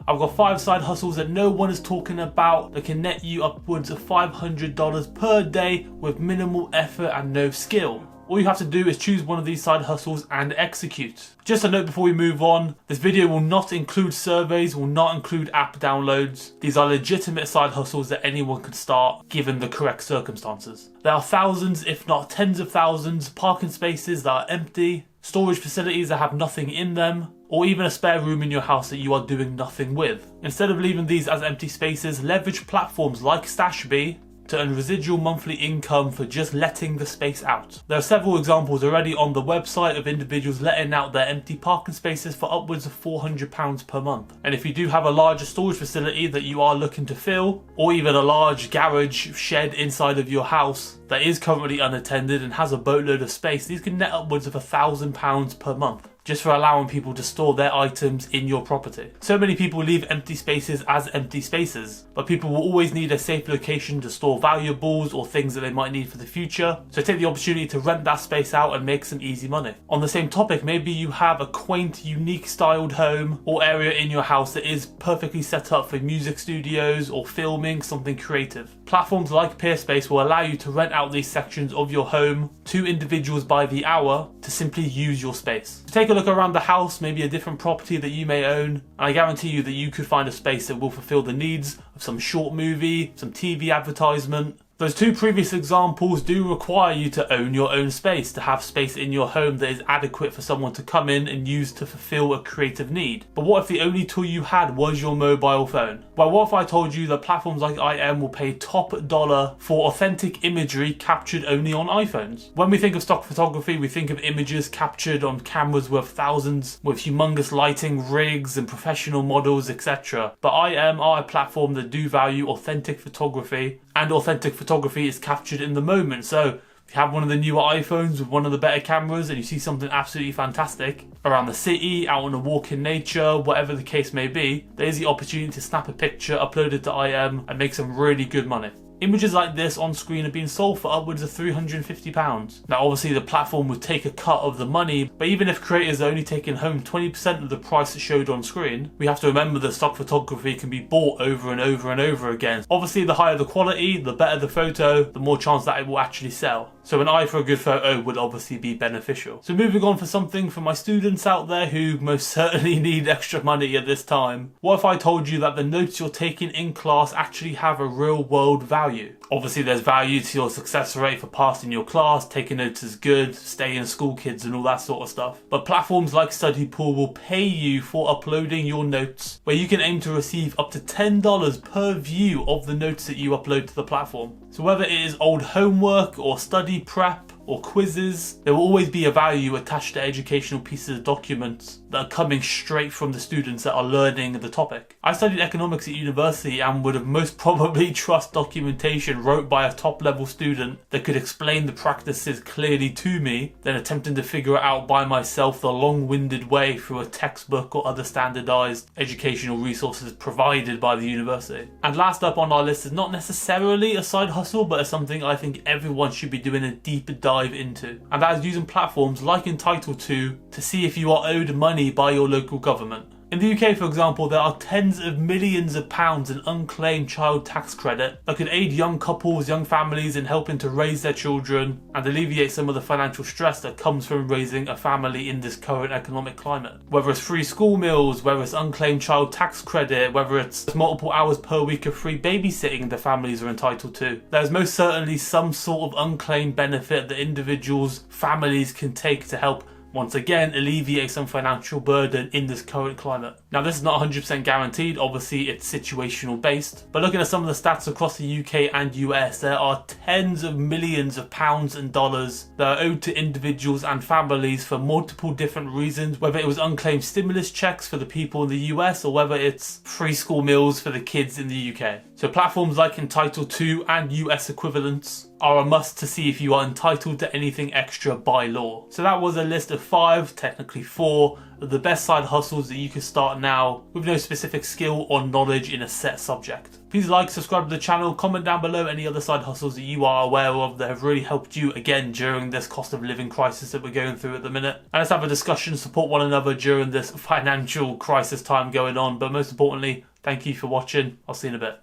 I've got 5 side hustles that no one is talking about that can net you upwards of $500 per day with minimal effort and no skill. All you have to do is choose one of these side hustles and execute. Just a note before we move on, this video will not include surveys, will not include app downloads. These are legitimate side hustles that anyone could start given the correct circumstances. There are thousands, if not tens of thousands, parking spaces that are empty, storage facilities that have nothing in them, or even a spare room in your house that you are doing nothing with. Instead of leaving these as empty spaces, leverage platforms like Stashbee to earn residual monthly income for just letting the space out. There are several examples already on the website of individuals letting out their empty parking spaces for upwards of £400 per month. And if you do have a larger storage facility that you are looking to fill, or even a large garage shed inside of your house that is currently unattended and has a boatload of space, these can net upwards of £1,000 per month, just for allowing people to store their items in your property. So many people leave empty spaces as empty spaces, but people will always need a safe location to store valuables or things that they might need for the future. So take the opportunity to rent that space out and make some easy money. On the same topic, maybe you have a quaint, unique styled home or area in your house that is perfectly set up for music studios or filming something creative. Platforms like Peerspace will allow you to rent out these sections of your home to individuals by the hour to simply use your space. So take a look around the house, maybe a different property that you may own, and I guarantee you that you could find a space that will fulfill the needs of some short movie, some TV advertisement. Those 2 previous examples do require you to own your own space, to have space in your home that is adequate for someone to come in and use to fulfill a creative need. But what if the only tool you had was your mobile phone? Well, what if I told you that platforms like Eyeem will pay top dollar for authentic imagery captured only on iPhones? When we think of stock photography, we think of images captured on cameras worth thousands with humongous lighting rigs and professional models, etc. But Eyeem are a platform that do value authentic photography, and authentic photography is captured in the moment. So if you have one of the newer iPhones with one of the better cameras and you see something absolutely fantastic around the city, out on a walk in nature, whatever the case may be, there's the opportunity to snap a picture, upload it to Eyeem and make some really good money. Images like this on screen are being sold for upwards of £350. Now obviously the platform would take a cut of the money, but even if creators are only taking home 20% of the price it showed on screen, we have to remember that stock photography can be bought over and over and over again. Obviously the higher the quality, the better the photo, the more chance that it will actually sell. So an eye for a good photo would obviously be beneficial. So moving on for something for my students out there who most certainly need extra money at this time. What if I told you that the notes you're taking in class actually have a real world value? Obviously there's value to your success rate for passing your class, taking notes is good, staying school kids and all that sort of stuff. But platforms like Studypool will pay you for uploading your notes, where you can aim to receive up to $10 per view of the notes that you upload to the platform. So whether it is old homework or study prep or quizzes, there will always be a value attached to educational pieces of documents that are coming straight from the students that are learning the topic. I studied economics at university and would have most probably trust documentation wrote by a top level student that could explain the practices clearly to me than attempting to figure it out by myself the long-winded way through a textbook or other standardized educational resources provided by the university. And last up on our list is not necessarily a side hustle, but it's something I think everyone should be doing a deeper dive into, and that is using platforms like Entitled to see if you are owed money by your local government. In the UK, for example, there are tens of millions of pounds in unclaimed child tax credit that could aid young couples, young families in helping to raise their children and alleviate some of the financial stress that comes from raising a family in this current economic climate. Whether it's free school meals, whether it's unclaimed child tax credit, whether it's multiple hours per week of free babysitting the families are entitled to, there's most certainly some sort of unclaimed benefit that individuals, families can take to help once again alleviate some financial burden in this current climate. Now this is not 100% guaranteed, obviously it's situational based, but looking at some of the stats across the UK and US, there are tens of millions of pounds and dollars that are owed to individuals and families for multiple different reasons, whether it was unclaimed stimulus checks for the people in the US or whether it's free school meals for the kids in the UK. So platforms like Entitled To and US equivalents are a must to see if you are entitled to anything extra by law. So that was a list of 5, technically 4, of the best side hustles that you can start now with no specific skill or knowledge in a set subject. Please like, subscribe to the channel, comment down below any other side hustles that you are aware of that have really helped you again during this cost of living crisis that we're going through at the minute. And let's have a discussion, support one another during this financial crisis time going on. But most importantly, thank you for watching. I'll see you in a bit.